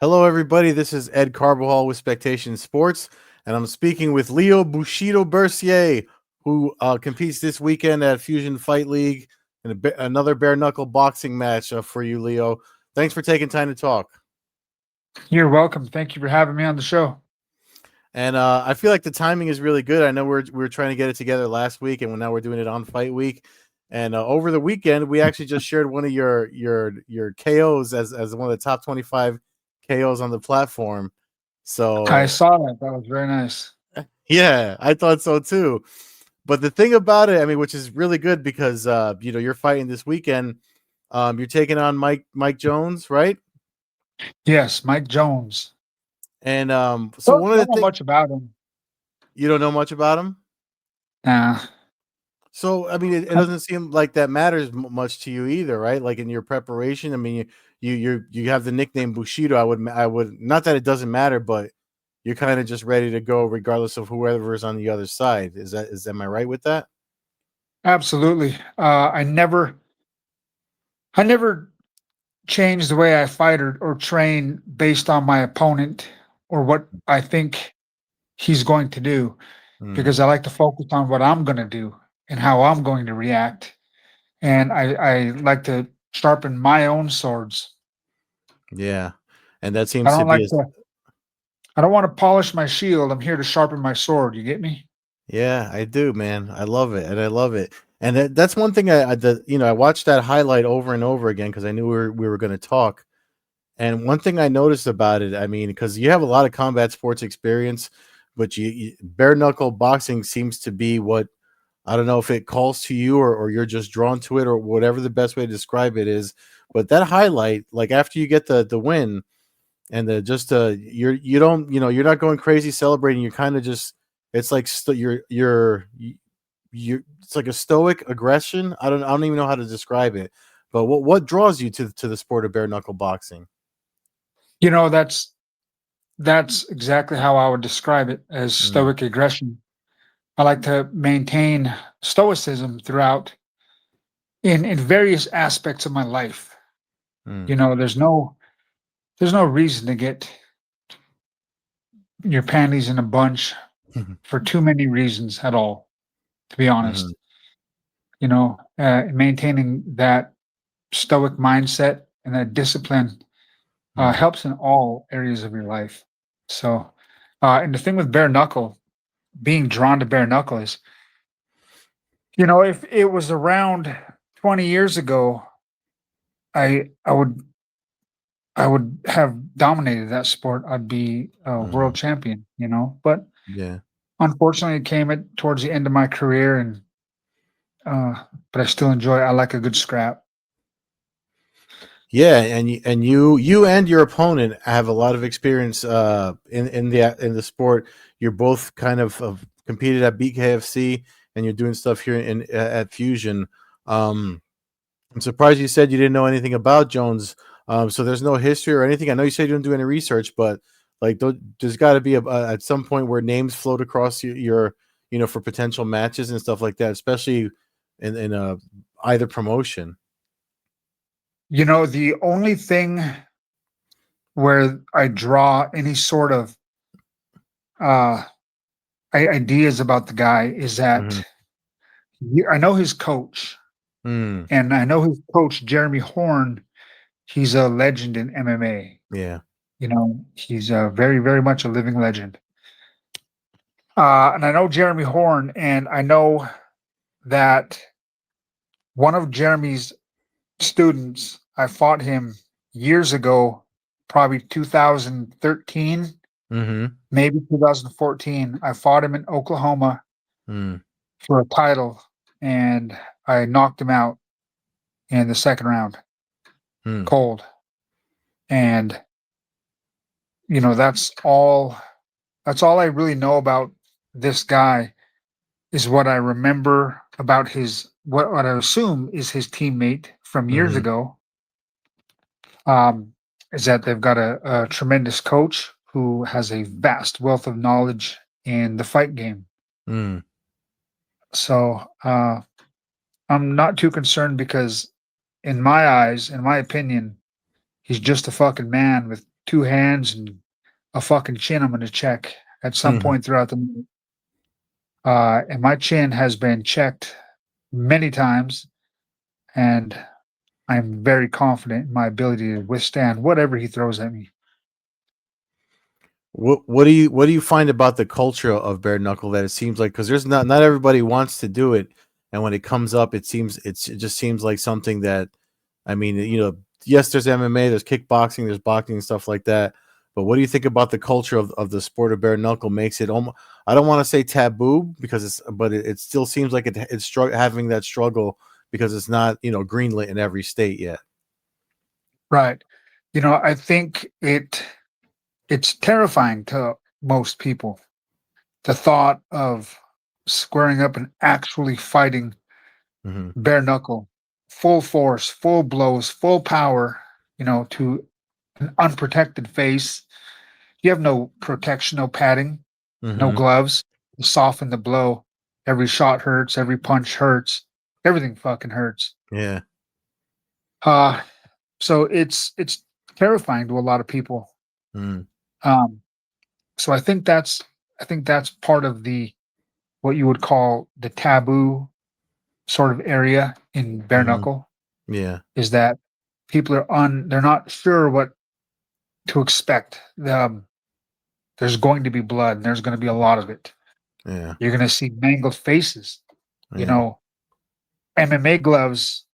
Hello, everybody. This is Ed Carbajal with Spectation Sports, and I'm speaking with Leo Bushido Bercier, who competes this weekend at Fusion Fight League in another bare knuckle boxing match for you, Leo. Thanks for taking time to talk. You're welcome. Thank you for having me on the show. And I feel like the timing is really good. I know we were trying to get it together last week, and now we're doing it on Fight Week. And over the weekend, we actually just shared one of your KOs as one of the top 25 KOs on the platform. I So saw that. That was very nice. yeah, I thought so too. But the thing about it, I mean, which is really good because you're fighting this weekend. You're taking on Mike Jones, right? Yes, Mike Jones. And so Don't, one of the don't know things much about him. you don't know much about him. Nah. So I mean, it I, doesn't seem like that matters much to you either, right? Like in your preparation, I mean, you have the nickname Bushido. I would not that it doesn't matter, but you're kind of just ready to go regardless of whoever is on the other side. Is am I right with that? Absolutely. I never change the way I fight or train based on my opponent or what I think he's going to do, Mm, because I like to focus on what I'm going to do and how I'm going to react. And I like to sharpen my own swords. yeah, and that I seems to don't be like a to I don't want to polish my shield. I'm here to sharpen my sword. You get me? yeah, I do, man. I love it, and I love it, and that's one thing I watched that highlight over and over again because I knew we were going to talk. And one thing I noticed about it, I mean, because you have a lot of combat sports experience, but bare knuckle boxing seems to be what I don't know if it calls to you or you're just drawn to it or whatever the best way to describe it is. But that highlight, like after you get the win and the just you don't you're not going crazy celebrating. You're kind of just it's like you're it's like a stoic aggression. I don't even know how to describe it. But what draws you to the sport of bare knuckle boxing? You know, that's exactly how I would describe it, as Mm, stoic aggression. I like to maintain stoicism throughout in various aspects of my life. mm, You know, there's no reason to get your panties in a bunch mhm, for too many reasons at all, to be mhm, honest. You know, maintaining that stoic mindset and that discipline mm, helps in all areas of your life. So, and the thing with bare knuckle, being drawn to bare knuckle is, if it was around 20 years ago, I would have dominated that sport. I'd be a mhm. world champion, But Yeah. unfortunately, it came at towards the end of my career, and uh, but I still enjoy. I like a good scrap. Yeah, and you and your opponent have a lot of experience in the sport. You're both kind of competed at BKFC, and you're doing stuff here in at Fusion. Um, I'm surprised you said you didn't know anything about Jones. So there's no history or anything. I know you said you didn't do any research, but like there's got to be at some point where names float across your for potential matches and stuff like that, especially in either promotion. The only thing where I draw any sort of uh, ideas about the guy is that Mm-hmm. I know his coach, Mm, and I know his coach, Jeremy Horn. He's a legend in MMA. yeah. He's very, very much a living legend. And I know Jeremy Horn, and I know that one of Jeremy's students, I fought him years ago, probably 2013, Mm-hmm. maybe 2014. I fought him in Oklahoma Mm, for a title, and I knocked him out in the second round, mm, cold. And that's all. That's all I really know about this guy is what I remember about his what I assume is his teammate from years mm-hmm. ago. Is that they've got a tremendous coach who has a vast wealth of knowledge in the fight game. Mm, So I'm not too concerned because, in my eyes, in my opinion, he's just a fucking man with 2 hands and a fucking chin I'm gonna check at some Mhm. point throughout the night. And my chin has been checked many times, and I'm very confident in my ability to withstand whatever he throws at me. What do you find about the culture of bare knuckle that it seems like, because there's not everybody wants to do it, and when it comes up, it just seems like something that, I mean, yes, there's MMA, there's kickboxing, there's boxing and stuff like that. But what do you think about the culture of the sport of bare knuckle makes it almost, I don't want to say taboo because it still seems like it's having that struggle because it's not greenlit in every state yet. Right. I think it's terrifying to most people. The thought of squaring up and actually fighting Hmm. bare knuckle, full force, full blows, full power, to an unprotected face. You have no protection, no padding, no Hmm. gloves to soften the blow. Every shot hurts, every punch hurts, everything fucking hurts. Yeah. Uh, so it's terrifying to a lot of people. Mm-hmm. Um, so I think that's part of the what you would call the taboo sort of area in bare Hmm. knuckle Yeah. is that people they're not sure what to expect. There's going to be blood and there's going to be a lot of it. Yeah. You're going to see mangled faces. You Yeah. know, MMA gloves,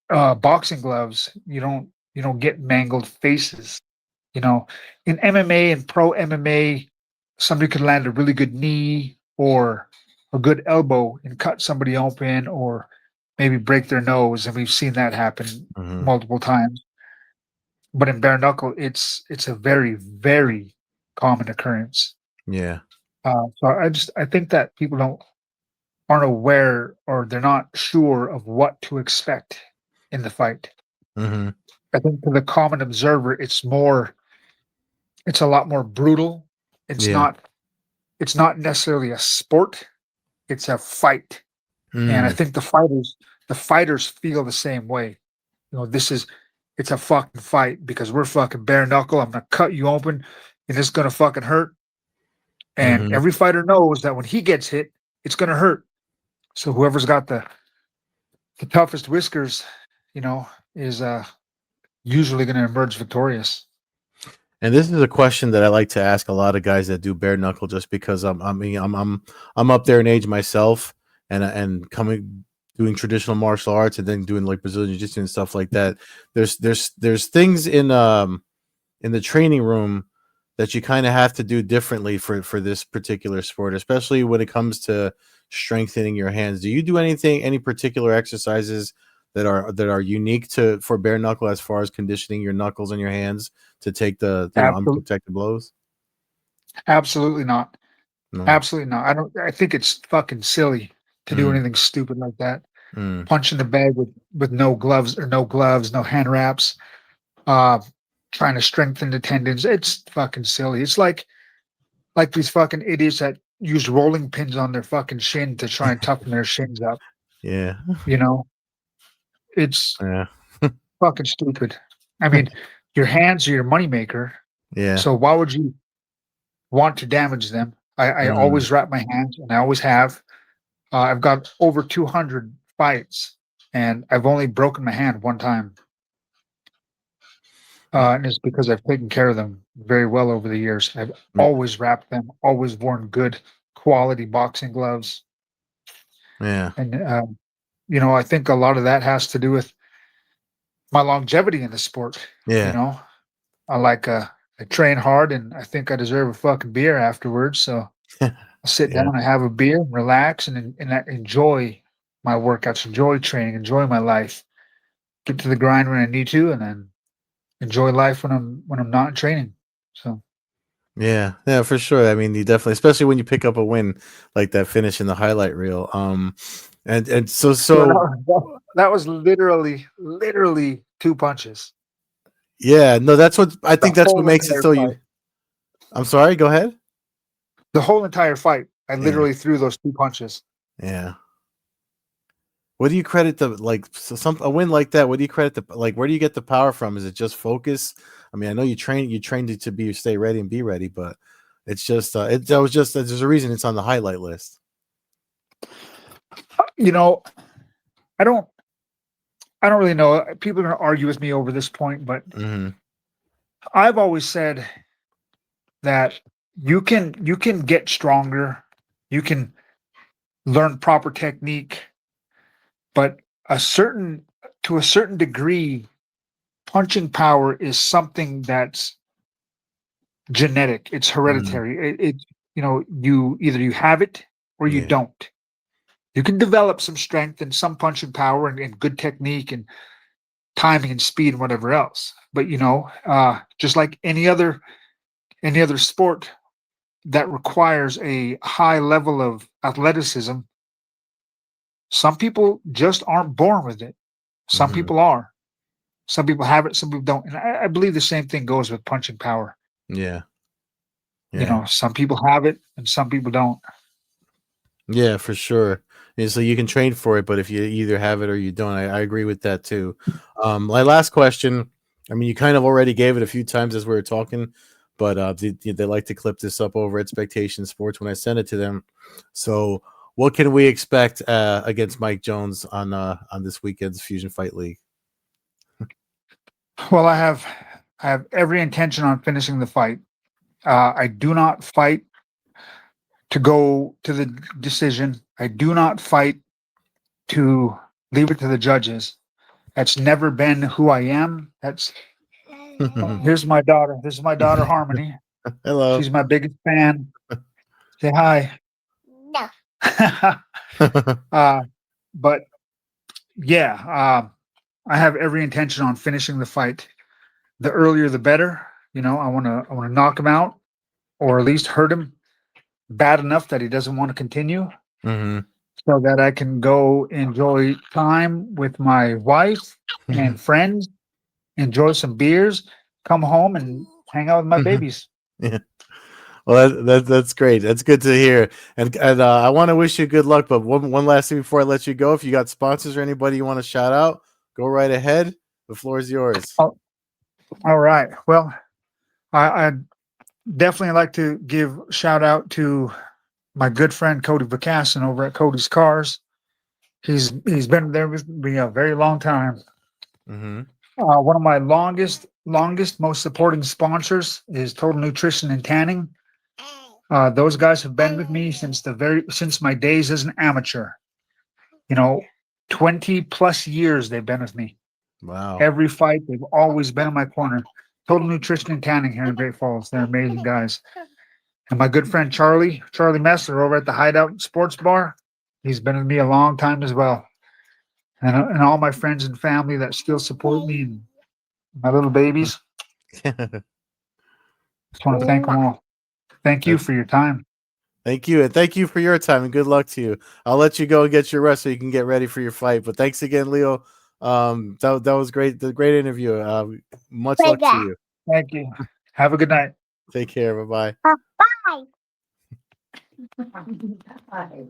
boxing gloves. You don't get mangled faces. You know, in MMA and pro MMA, somebody could land a really good knee or a good elbow and cut somebody open, or maybe break their nose, and we've seen that happen Hmm. multiple times. But in bare knuckle, it's a very, very common occurrence. Yeah. So I think that people aren't aware, or they're not sure of what to expect in the fight. Hmm. I think to the common observer, it's a lot more brutal. It's Yeah. not it's not necessarily a sport, it's a fight. And I Mm. think the fighters feel the same way. It's a fucking fight because we're fucking bare knuckle. I'm gonna cut you open and it's gonna fucking hurt. And Hmm. every fighter knows that when he gets hit, it's gonna hurt. So whoever's got the toughest whiskers, you know, is usually gonna emerge victorious. And this is a question that I like to ask a lot of guys that do bare knuckle, just because I'm up there in age myself, and coming doing traditional martial arts and then doing like Brazilian jiu-jitsu and stuff like that. There's things in the training room that you kind of have to do differently for this particular sport, especially when it comes to strengthening your hands. Do you do any particular exercises that are unique to for bare knuckle as far as conditioning your knuckles and your hands to take the Absolutely, unprotected blows? absolutely not. No. Absolutely not. I think it's fucking silly to do Mm, anything stupid like that. mm, Punch in the bag with no gloves, no hand wraps, uh, trying to strengthen the tendons. It's fucking silly. It's like these fucking idiots that use rolling pins on their fucking shin to try and toughen their shins up. yeah. You know, it's Yeah. fucking stupid. I mean, your hands are your moneymaker, Yeah. so why would you want to damage them? I Mm, always wrap my hands, and I always have. I've got over 200 fights, and I've only broken my hand one time. And it's because I've taken care of them very well over the years. I've mm, always wrapped them, always worn good quality boxing gloves. yeah. And, I think a lot of that has to do with my longevity in the sport. You Yeah. know, I like, I train hard and I think I deserve a fucking beer afterwards. So I sit Yeah. down and have a beer, relax, and I enjoy my workouts, enjoy training, enjoy my life, get to the grind when I need to, and then enjoy life when I'm not in training. So Yeah, yeah, for sure. I mean, you definitely, especially when you pick up a win like that finish in the highlight reel. And so yeah, that so was that was literally 2 punches. yeah, no, that's what I The think that's what whole makes it entire so fight. you. I'm sorry. Go ahead. The whole entire fight, I Yeah, literally threw those 2 punches. yeah. What do you credit the like some a win like that? What do you credit the like? Where do you get the power from? Is it just focus? I mean, I know you trained it to be stay ready and be ready, but it's just that was just there's a reason it's on the highlight list. You know, I don't I don't really know. People are going to argue with me over this point, but Hmm. I've always said that you can get stronger, you can learn proper technique, but a certain to a certain degree, punching power is something that's genetic. It's Hmm. hereditary. You either you have it or you Yeah. don't. You can develop some strength and some punching power and good technique and timing and speed and whatever else. But just like any other sport that requires a high level of athleticism, some people just aren't born with it. Some Hmm. people are. Some people have it, some people don't. And I believe the same thing goes with punching power. Yeah. Yeah. Some people have it and some people don't. Yeah, for sure. And so you can train for it, but if you either have it or you don't, I agree with that too. My last question. I mean, you kind of already gave it a few times as we were talking, but they like to clip this up over Expectation Sports when I send it to them. So, what can we expect against Mike Jones on this weekend's Fusion Fight League? Well, I have every intention on finishing the fight. I do not fight to go to the decision. I do not fight to leave it to the judges. That's never been who I am. That's Here's my daughter. This is my daughter Harmony. Hello. She's my biggest fan. Say hi. No. uh, but yeah, I have every intention on finishing the fight. The earlier, the better. I want to knock him out, or at least hurt him bad enough that he doesn't want to continue, Hmm. so that I can go enjoy time with my wife and friends, enjoy some beers, come home and hang out with my babies. Yeah. Well, that's great. That's good to hear. And I want to wish you good luck. But one last thing before I let you go, if you got sponsors or anybody you want to shout out, go right ahead. The floor is yours. Oh, all right. Well, I definitely like to give shout out to my good friend Cody Vacassin over at Cody's Cars. He's been there with me a very long time. Hmm. One of my longest, most supporting sponsors is Total Nutrition and Tanning. Those guys have been with me since my days as an amateur. You know, 20 plus years they've been with me. Wow. Every fight, they've always been in my corner. Total Nutrition and Tanning here in Great Falls. They're amazing guys. And my good friend Charlie Messler over at the Hideout Sports Bar, he's been with me a long time as well. And all my friends and family that still support me and my little babies. Just want to thank them all. Thank you That's, for your time. thank you, and thank you for your time, and good luck to you. I'll let you go and get your rest so you can get ready for your fight. But thanks again, Leo. That was great. The great interview. Much luck to you. Thank you. Have a good night. Take care. Bye bye. Bye.